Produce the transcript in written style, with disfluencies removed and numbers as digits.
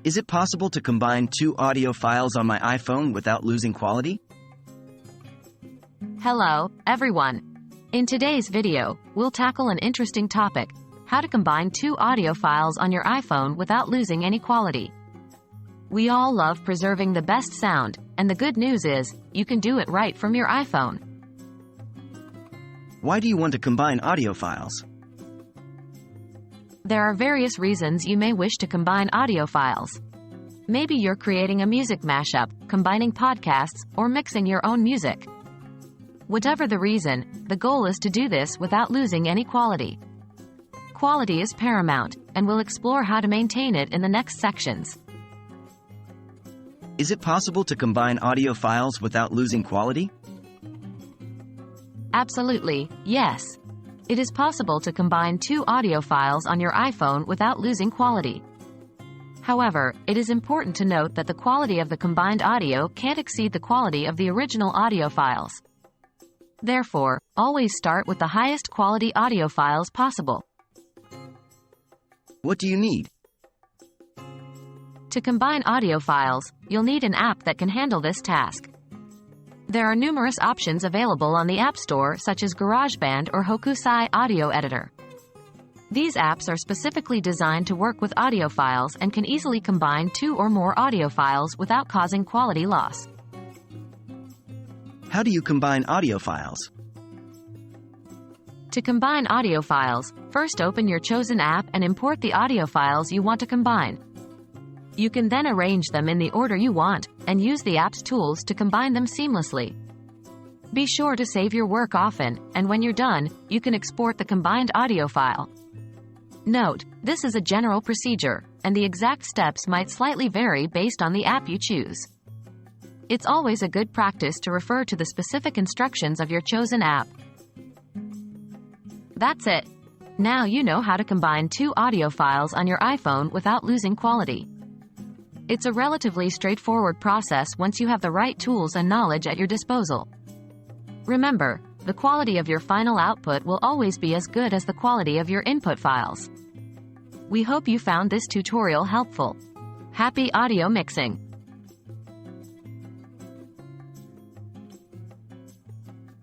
Is it possible to combine two audio files on my iPhone without losing quality? Hello, everyone. In today's video, we'll tackle an interesting topic: how to combine two audio files on your iPhone without losing any quality. We all love preserving the best sound, and the good news is, you can do it right from your iPhone. Why do you want to combine audio files? There are various reasons you may wish to combine audio files. Maybe you're creating a music mashup, combining podcasts, or mixing your own music. Whatever the reason, the goal is to do this without losing any quality. Quality is paramount, and we'll explore how to maintain it in the next sections. Is it possible to combine audio files without losing quality? Absolutely, yes. It is possible to combine two audio files on your iPhone without losing quality. However, it is important to note that the quality of the combined audio can't exceed the quality of the original audio files. Therefore, always start with the highest quality audio files possible. What do you need? To combine audio files, you'll need an app that can handle this task. There are numerous options available on the App Store, such as GarageBand or Hokusai Audio Editor. These apps are specifically designed to work with audio files and can easily combine two or more audio files without causing quality loss. How do you combine audio files? To combine audio files, first open your chosen app and import the audio files you want to combine. You can then arrange them in the order you want, and use the app's tools to combine them seamlessly. Be sure to save your work often, and when you're done, you can export the combined audio file. Note, this is a general procedure, and the exact steps might slightly vary based on the app you choose. It's always a good practice to refer to the specific instructions of your chosen app. That's it. Now you know how to combine two audio files on your iPhone without losing quality. It's a relatively straightforward process once you have the right tools and knowledge at your disposal. Remember, the quality of your final output will always be as good as the quality of your input files. We hope you found this tutorial helpful. Happy audio mixing!